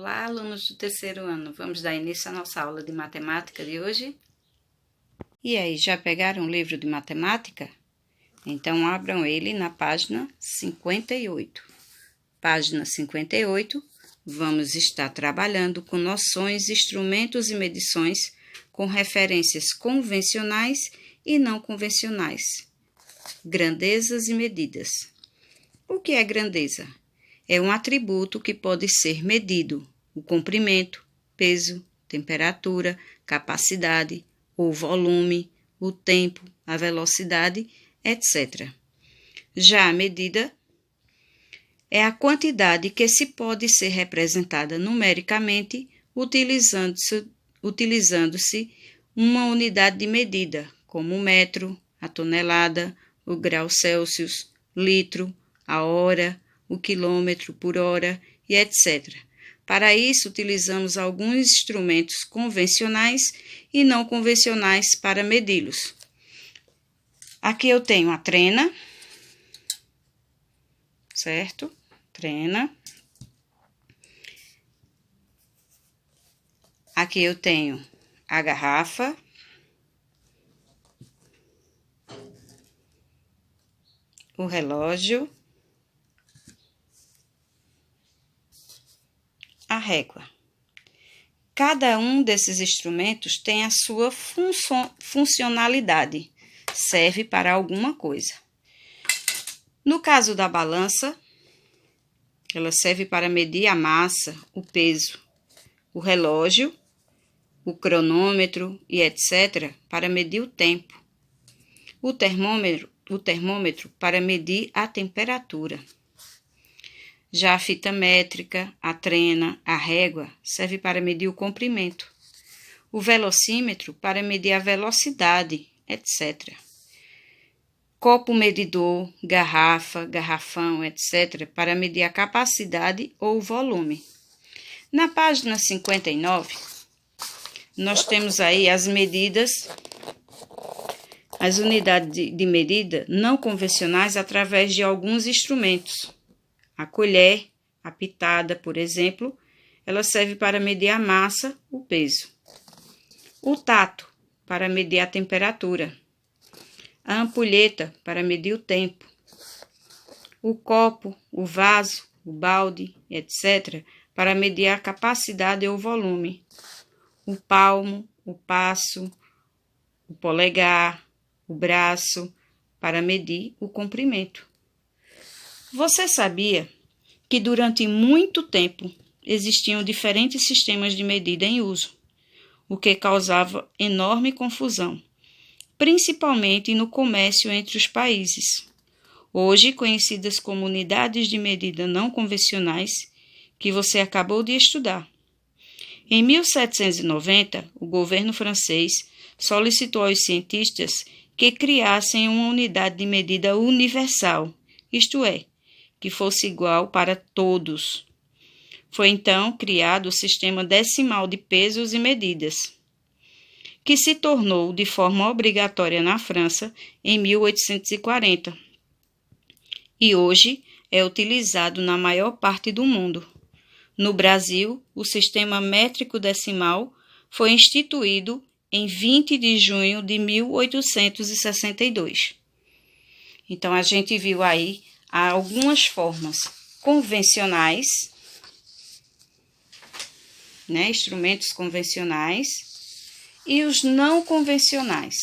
Olá, alunos do terceiro ano. Vamos dar início à nossa aula de matemática de hoje? E aí, já pegaram o livro de matemática? Então, abram ele na página 58. Página 58, vamos estar trabalhando com noções, instrumentos e medições com referências convencionais e não convencionais. Grandezas e medidas. O que é grandeza? É um atributo que pode ser medido, o comprimento, peso, temperatura, capacidade, o volume, o tempo, a velocidade, etc. Já a medida é a quantidade que se pode ser representada numericamente utilizando-se uma unidade de medida, como o metro, a tonelada, o grau Celsius, litro, a hora, o quilômetro por hora e etc. Para isso, utilizamos alguns instrumentos convencionais e não convencionais para medi-los. Aqui eu tenho a trena, certo? Trena. Aqui eu tenho a garrafa. O relógio. A régua. Cada um desses instrumentos tem a sua funcionalidade, serve para alguma coisa. No caso da balança, ela serve para medir a massa, o peso. O relógio, o cronômetro e etc. para medir o tempo. O termômetro para medir a temperatura. Já a fita métrica, a trena, a régua serve para medir o comprimento. O velocímetro para medir a velocidade, etc. Copo medidor, garrafa, garrafão, etc. para medir a capacidade ou o volume. Na página 59, nós temos aí as medidas, as unidades de medida não convencionais através de alguns instrumentos. A colher, a pitada, por exemplo, ela serve para medir a massa, o peso. O tato, para medir a temperatura. A ampulheta, para medir o tempo. O copo, o vaso, o balde, etc., para medir a capacidade ou volume. O palmo, o passo, o polegar, o braço, para medir o comprimento. Você sabia que durante muito tempo existiam diferentes sistemas de medida em uso, o que causava enorme confusão, principalmente no comércio entre os países, hoje conhecidas como unidades de medida não convencionais, que você acabou de estudar. Em 1790, o governo francês solicitou aos cientistas que criassem uma unidade de medida universal, isto é, que fosse igual para todos. Foi então criado o sistema decimal de pesos e medidas, que se tornou de forma obrigatória na França em 1840 e hoje é utilizado na maior parte do mundo. No Brasil, o sistema métrico decimal foi instituído em 20 de junho de 1862. Então, a gente viu aí há algumas formas convencionais, instrumentos convencionais, e os não convencionais,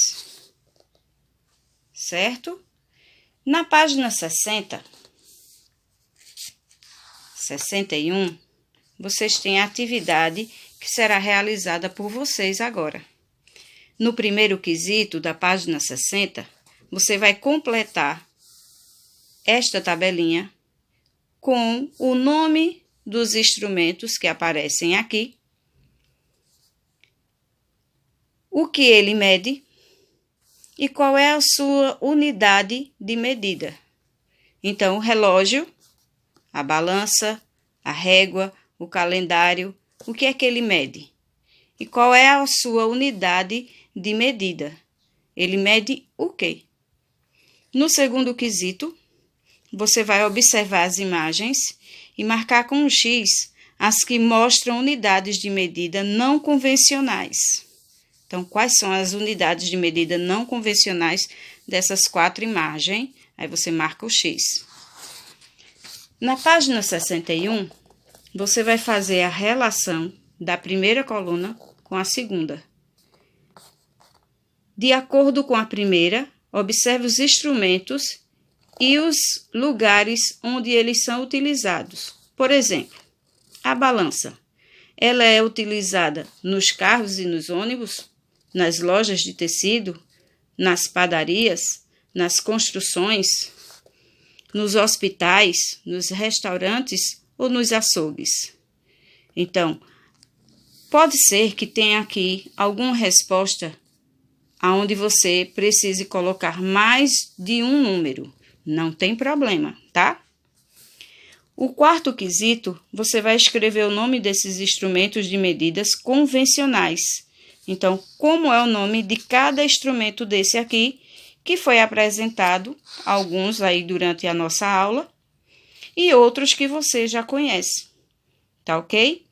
certo? Na página 61, vocês têm a atividade que será realizada por vocês agora. No primeiro quesito da página 60, você vai completar esta tabelinha com o nome dos instrumentos que aparecem aqui, o que ele mede e qual é a sua unidade de medida. Então, o relógio, a balança, a régua, o calendário, o que é que ele mede? E qual é a sua unidade de medida? Ele mede o quê? No segundo quesito, você vai observar as imagens e marcar com um X as que mostram unidades de medida não convencionais. Então, quais são as unidades de medida não convencionais dessas 4 imagens? Aí você marca o X. Na página 61, você vai fazer a relação da primeira coluna com a segunda. De acordo com a primeira, observe os instrumentos e os lugares onde eles são utilizados. Por exemplo, a balança. Ela é utilizada nos carros e nos ônibus, nas lojas de tecido, nas padarias, nas construções, nos hospitais, nos restaurantes ou nos açougues. Então, pode ser que tenha aqui alguma resposta aonde você precise colocar mais de um número. Não tem problema, tá? O quarto quesito, você vai escrever o nome desses instrumentos de medidas convencionais. Então, como é o nome de cada instrumento desse aqui, que foi apresentado, alguns aí durante a nossa aula, e outros que você já conhece, tá ok?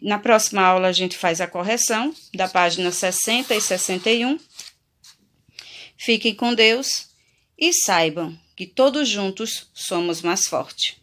Na próxima aula a gente faz a correção da página 60 e 61. Fiquem com Deus e saibam que todos juntos somos mais fortes.